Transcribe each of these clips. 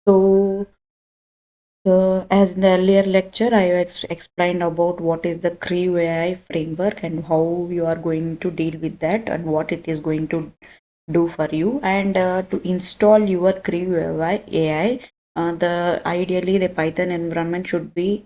So, as in the earlier lecture, I explained about what is the CrewAI framework and how you are going to deal with that and what it is going to do for you. And to install your CrewAI, the ideally the Python environment should be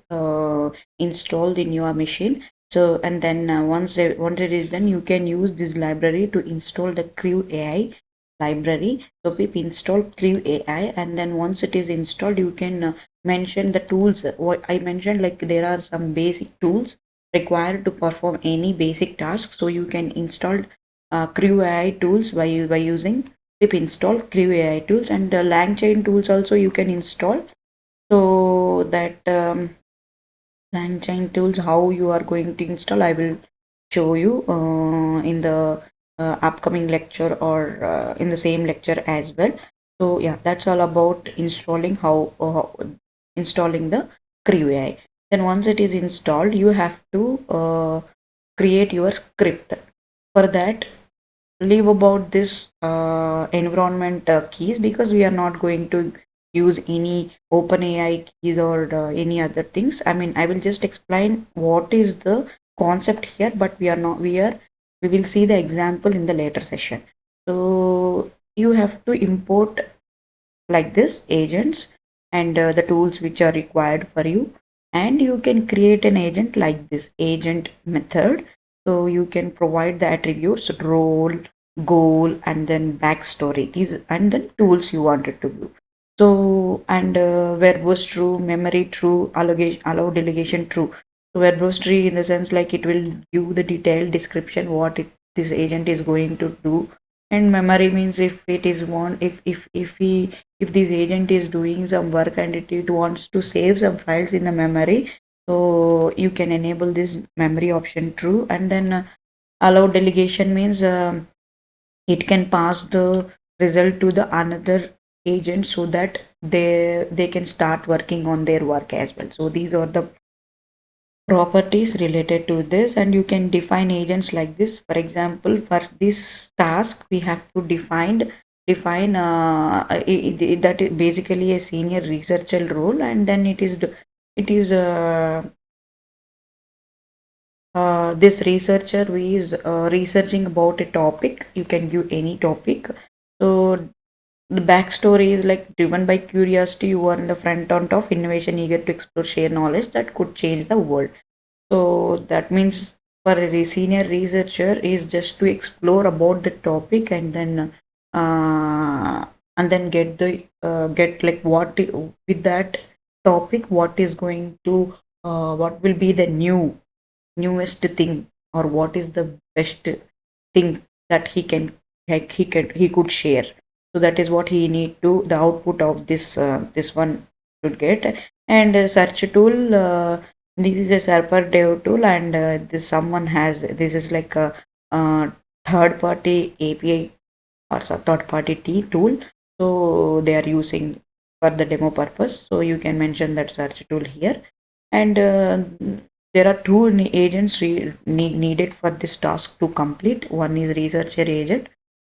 installed in your machine. So, and then once it is done, you can use this library to install the CrewAI library. So pip install CrewAI, and then once it is installed, you can mention the tools. What I mentioned, like there are some basic tools required to perform any basic task. So you can install CrewAI tools by using pip install CrewAI tools, and LangChain tools also you can install. So that LangChain tools, how you are going to install, I will show you in the upcoming lecture, or in the same lecture as well. So yeah, that's all about installing how installing the CrewAI. Then once it is installed, you have to create your script. For that, leave about this environment keys, because we are not going to use any OpenAI keys or any other things. I mean, I will just explain what is the concept here, but we are not we will see the example in the later session. So you have to import like this agents and the tools which are required for you, and you can create an agent like this agent method. So you can provide the attributes role, goal, and then backstory, these and the tools you wanted to do. So, and verbose true, memory true, allow delegation true. So verbose true in the sense like it will give the detailed description what this agent is going to do. And memory means if it is one, if this agent is doing some work and it wants to save some files in the memory, so you can enable this memory option true. And then allow delegation means it can pass the result to the another agent, so that they can start working on their work as well. So these are the properties related to this, and you can define agents like this. For example, for this task we have to define that is basically a senior researcher role, and then it is this researcher who is researching about a topic. You can give any topic. So the backstory is like driven by curiosity. You are in the front end of innovation, eager to explore, share knowledge that could change the world. So that means for a senior researcher is just to explore about the topic, and then get the get like with that topic, what is going to what will be the newest thing, or what is the best thing that he could share. So that is what he need to the output of this one should get. And search tool, this is a server dev tool, and this someone has this is like a third party API or third party T tool. So they are using for the demo purpose. So you can mention that search tool here. And there are two agents needed for this task to complete. One is researcher agent.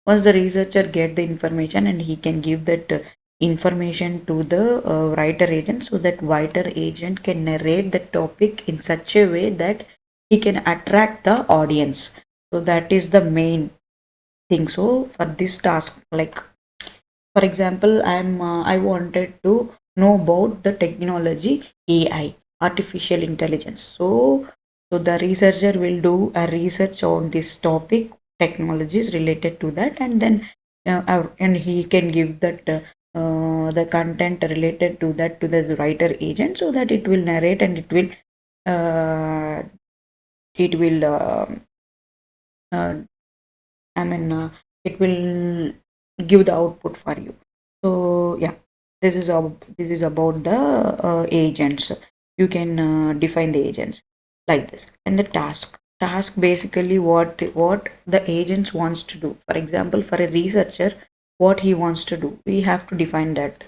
Once the researcher get the information, and he can give that information to the writer agent, so that writer agent can narrate the topic in such a way that he can attract the audience. So that is the main thing. So for this task, like for example, I wanted to know about the technology AI, artificial intelligence. So the researcher will do a research on this topic, technologies related to that, and then and he can give that the content related to that to the writer agent, so that it will narrate, and uh, it will uh, I mean, it will give the output for you. So yeah, this is about the agents. You can define the agents like this. And the task basically what the agents wants to do. For example, for a researcher, what he wants to do, we have to define that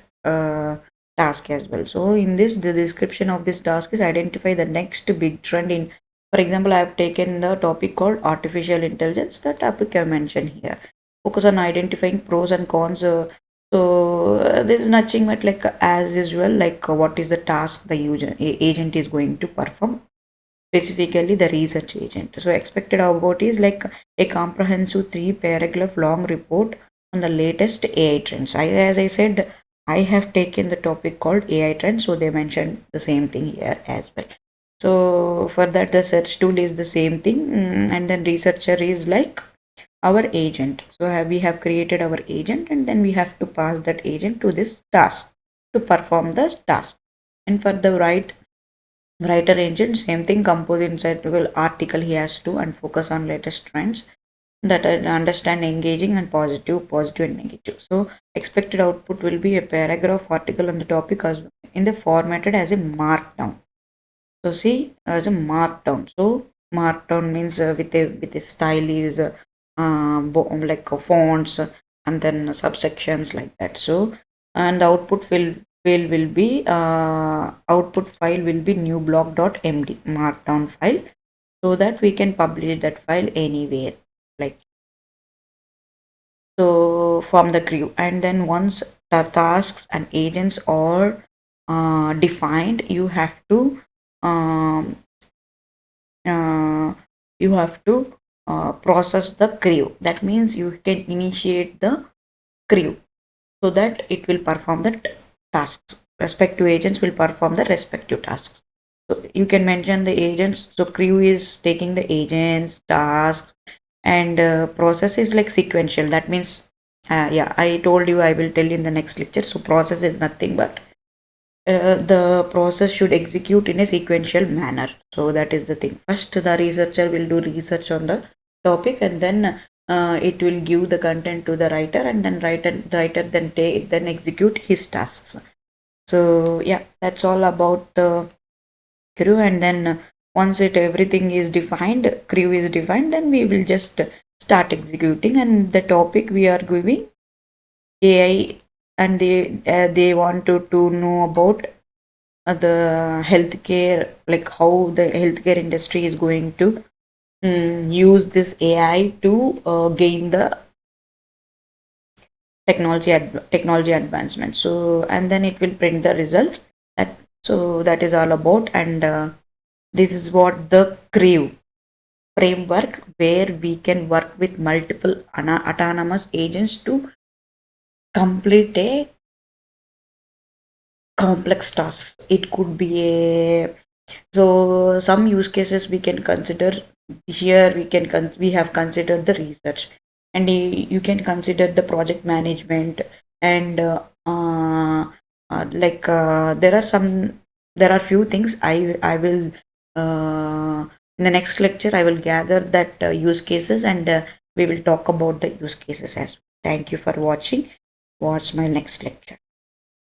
task as well. So in this, the description of this task is identify the next big trend in. For example, I have taken the topic called artificial intelligence. The topic I mentioned here. Focus on identifying pros and cons So this is nothing but like as usual, like what is the task the agent is going to perform, specifically the research agent. So expected output is like a comprehensive 3 paragraph long report on the latest AI trends. As I said, I have taken the topic called AI trends, so they mentioned the same thing here as well. So for that, the search tool is the same thing, and then researcher is like our agent. So we have created our agent, and then we have to pass that agent to this task to perform the task. And for the writer agent, same thing, compose insightful article he has to and focus on latest trends that understand engaging and positive and negative. So expected output will be a paragraph article on the topic as in the formatted as a markdown. So see, as a markdown. So markdown means with a style is like fonts and then subsections like that. So and the output file will be new block.md markdown file, so that we can publish that file anywhere, like so from the crew. And then once the tasks and agents are defined, um, uh, you have to process the crew. That means you can initiate the crew so that it will perform the tasks. Respective agents will perform the respective tasks. So you can mention the agents. So crew is taking the agents tasks, and process is like sequential. That means yeah, I told you I will tell in the next lecture. So process is nothing but the process should execute in a sequential manner. So that is the thing. First, the researcher will do research on the topic, and then it will give the content to the writer, and then writer then execute his tasks. So yeah, that's all about the crew. And then once it everything is defined, crew is defined, then we will just start executing. And the topic we are giving AI, and they want to know about the healthcare, like how the healthcare industry is going to use this AI to gain the technology advancement. So and then it will print the results. That so that is all about. And this is what the crew framework, where we can work with multiple autonomous agents to complete a complex tasks. It could be a so some use cases we can consider here. We have considered the research, and you can consider the project management. And there are few things I will in the next lecture I will gather that use cases, and we will talk about the use cases as well. Thank you for watching. Watch my next lecture.